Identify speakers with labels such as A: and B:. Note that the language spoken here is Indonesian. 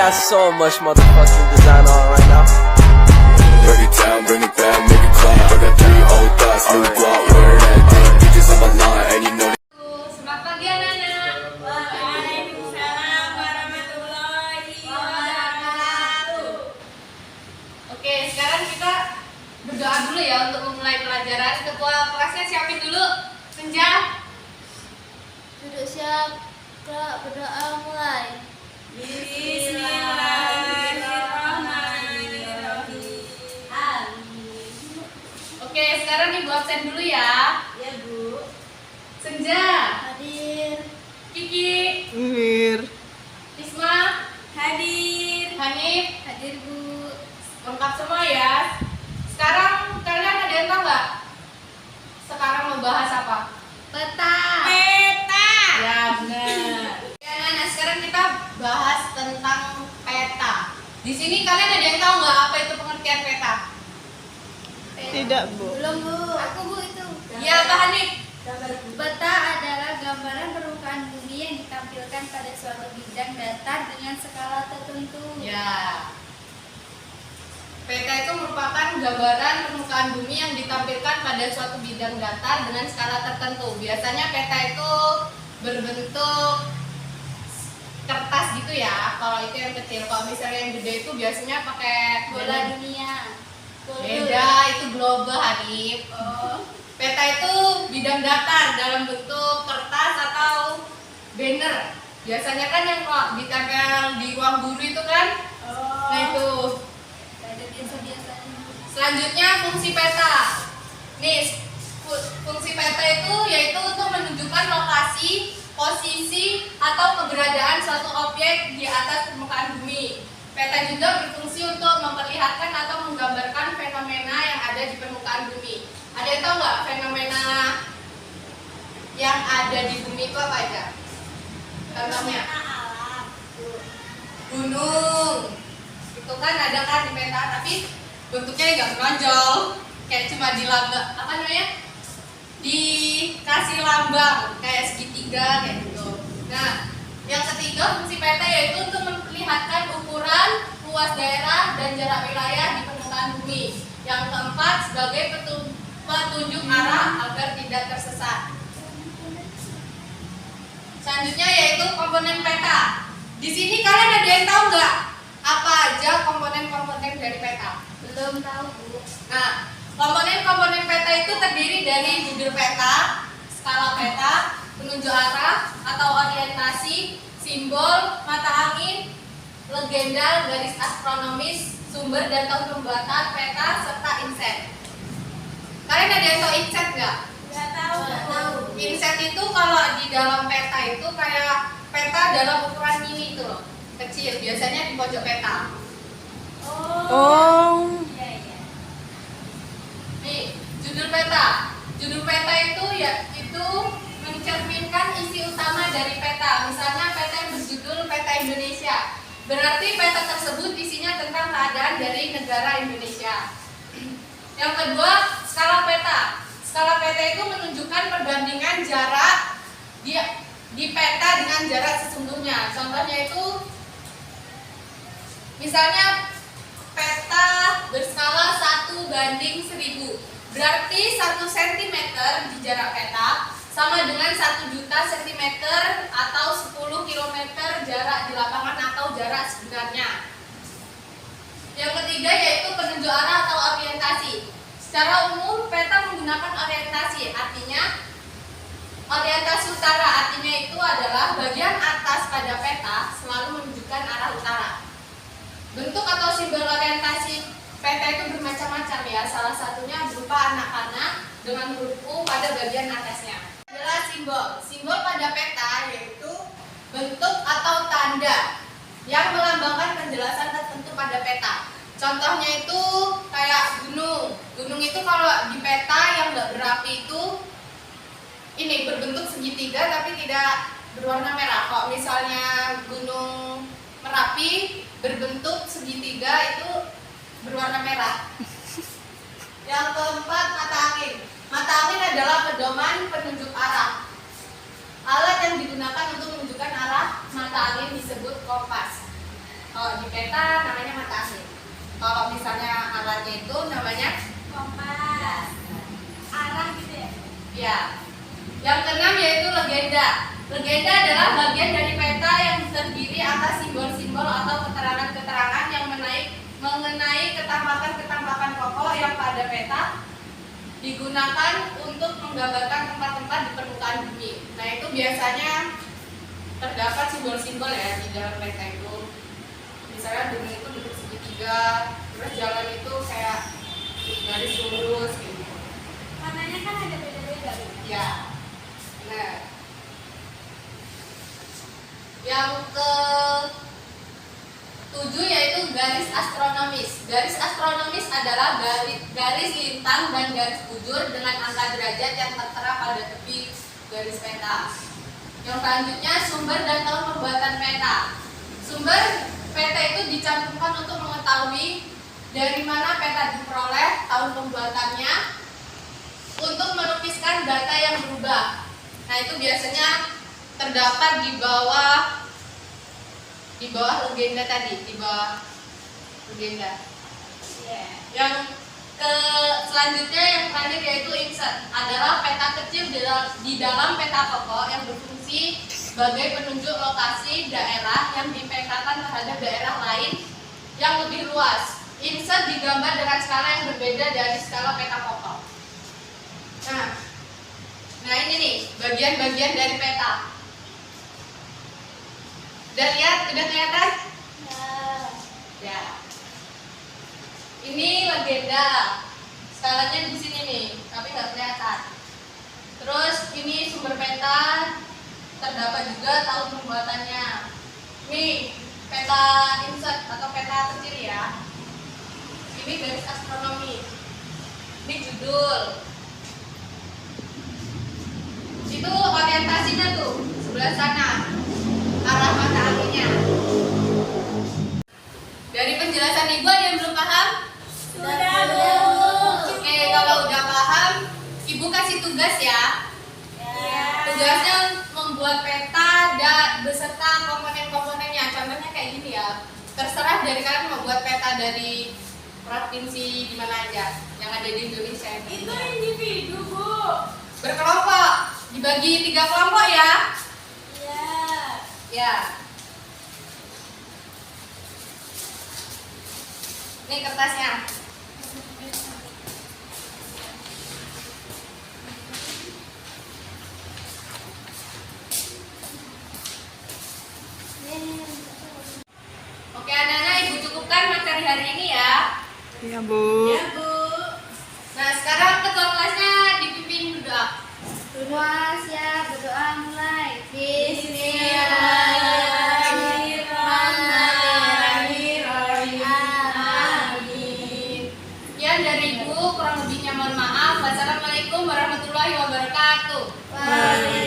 A: got so much motherfucking design on right now.
B: Break it down, bring it back, make it clap. I got 3 old thoughts, new guap, where that thing. Bitches on my line, and you know.
C: Selamat pagi anak-anak. Waalaikumsalam warahmatullahi wabarakatuh. Oke, sekarang kita berdoa dulu ya untuk memulai pelajaran. Ketua kelasnya siapin dulu. Senja.
D: Duduk siap, Kak, berdoa mulai.
C: Bismillahirrahmanirrahim. Amin. Oke, sekarang Ibu absen dulu ya.
D: Ya, Bu.
C: Senja,
D: Hadir.
C: Kiki,
A: Here.
C: Isma,
D: Hadir.
C: Hanif,
D: Hadir, Bu.
C: lengkap semua ya. Sekarang kalian ada yang tahu nggak? Sekarang mau bahas apa?
D: Peta.
C: Ya benar. Ya, nah sekarang kita bahas tentang peta. Di sini kalian ada yang tahu nggak apa itu pengertian peta?
A: Tidak, Bu.
D: Belum, Bu. Aku, Bu, itu.
C: Ya, Pak Hanif.
D: Peta adalah gambaran permukaan bumi yang ditampilkan pada suatu bidang datar dengan skala tertentu.
C: Ya. Peta itu merupakan gambaran permukaan bumi yang ditampilkan pada suatu bidang datar dengan skala tertentu. Biasanya peta itu berbentuk kertas gitu ya. Kalau itu yang kecil, kalau misalnya yang gede itu biasanya pakai
D: Bola dunia.
C: beda, itu globe, Hanif. Peta itu bidang datar dalam bentuk kertas atau banner. Biasanya kan yang ditempel di ruang guru itu kan. Nah itu.
D: Ada biasa-biasanya.
C: Selanjutnya fungsi peta. Nih, fungsi peta itu yaitu untuk menunjukkan lokasi, posisi, atau keberadaan suatu objek di atas permukaan bumi. Peta juga berfungsi untuk memperlihatkan atau menggambarkan fenomena yang ada di permukaan bumi. Ada yang tahu nggak fenomena yang ada di bumi itu apa aja? Contohnya? Gunung. Itu kan ada kan di peta, tapi bentuknya nggak menonjol, kayak cuma di lambang apa namanya, dikasih lambang kayak segitiga kayak gitu. Nah, yang ketiga fungsi peta yaitu untuk memperlihatkan ukuran, luas daerah, dan jarak wilayah di permukaan bumi. Yang keempat sebagai petunjuk arah agar tidak tersesat. Selanjutnya yaitu komponen peta. Di sini kalian ada yang tahu nggak apa aja komponen-komponen dari peta?
D: Belum tahu, Bu.
C: Nah, komponen-komponen peta itu terdiri dari judul peta, skala peta, penunjuk arah atau orientasi, simbol, mata angin, legenda, garis astronomis, sumber dan tahun pembuatan peta, serta inset. Kalian ada yang tahu inset nggak?
D: Nggak tahu.
C: Inset itu kalau di dalam peta itu kayak peta dalam ukuran mini itu loh, kecil, biasanya di pojok peta.
A: Oh.
D: Iya, iya.
C: Nih, judul peta. Judul peta itu ya itu mencerminkan isi utama dari peta. Misalnya peta yang berjudul Peta Indonesia. Berarti peta tersebut isinya tentang keadaan dari negara Indonesia. Yang kedua, skala peta. Skala peta itu menunjukkan perbandingan jarak di peta dengan jarak sesungguhnya. Contohnya itu misalnya peta berskala 1:1000. Berarti 1 cm di jarak peta sama dengan 1.000.000 cm atau 10 km jarak di lapangan atau jarak sebenarnya. Yang ketiga yaitu penunjuk arah atau orientasi. Secara umum peta menggunakan orientasi, artinya orientasi utara, artinya itu adalah bagian atas pada peta selalu menunjukkan arah utara. Bentuk atau simbol orientasi peta itu bermacam-macam ya. Salah satunya berupa anak panah dengan huruf U pada bagian atasnya. Adalah simbol. Simbol pada peta yaitu bentuk atau tanda yang melambangkan penjelasan tertentu pada peta. Contohnya itu kayak gunung. Gunung itu kalau di peta yang nggak berapi itu ini berbentuk segitiga tapi tidak berwarna merah. Kalau misalnya gunung Merapi berbentuk segitiga itu berwarna merah. Yang keempat, mata angin. Mata angin adalah pedoman penunjuk arah. Alat yang digunakan untuk menunjukkan arah mata angin disebut kompas. Kalau di peta namanya mata angin. Kalau misalnya alatnya itu namanya
D: kompas. Arah gitu ya?
C: ya. Yang keenam yaitu legenda. Legenda adalah bagian dari peta yang terdiri atas simbol-simbol atau keterangan-keterangan yang mengenai ketampakan-ketampakan pokok yang pada peta digunakan untuk menggambarkan tempat-tempat di permukaan bumi. Nah, itu biasanya terdapat simbol-simbol ya di dalam peta itu. Misalnya bumi itu bentuk segitiga, terus jalan itu kayak garis lurus gitu.
D: Warnanya kan ada beda-beda.
C: Ya. Nah, yang ke 7 yaitu garis astronomis. Garis astronomis adalah garis lintang dan garis bujur dengan angka derajat yang tertera pada tepi garis peta. Yang selanjutnya sumber dan tahun pembuatan peta. Sumber peta itu dicantumkan untuk mengetahui dari mana peta diperoleh, tahun pembuatannya, untuk melukiskan data yang berubah. Nah, itu biasanya terdapat di bawah legenda tadi, di bawah legenda. Yang selanjutnya yang terakhir yaitu insert, adalah peta kecil di dalam peta pokok yang berfungsi sebagai penunjuk lokasi daerah yang dipetakan terhadap daerah lain yang lebih luas. Insert digambar dengan skala yang berbeda dari skala peta pokok. Nah ini nih bagian-bagian dari peta. Udah lihat? Udah kelihatan? Ya. Ini legenda. Skalanya di sini nih, tapi nggak kelihatan. Terus ini sumber peta, terdapat juga tahun pembuatannya. Nih peta insert atau peta kecil ya. Ini garis astronomi. Ini judul. Itu orientasinya tuh sebelah sana, arah mata anginnya. Dari penjelasan ibu ada yang belum paham?
D: Sudah, Bu.
C: Oke, kalau udah paham, ibu kasih tugas ya. Tugasnya membuat peta beserta komponen-komponennya. Contohnya kayak gini ya. Terserah dari kalian mau buat peta dari provinsi di mana aja yang ada di Indonesia.
D: Itu individu, Bu.
C: Berkelompok, dibagi 3 kelompok ya.
D: Iya.
C: Ya. Ini kertasnya. Oke, anak-anak, ibu cukupkan materi hari ini ya.
A: Iya, Bu.
C: Ya, Bu. Nah, sekarang ketua kelasnya dipimpin berdoa.
D: Semua siap, berdoa mulai.
C: Amin. Sekian dari ibu, kurang lebihnya mohon maaf. Wassalamualaikum warahmatullahi wabarakatuh.
D: Waalaikumsalam.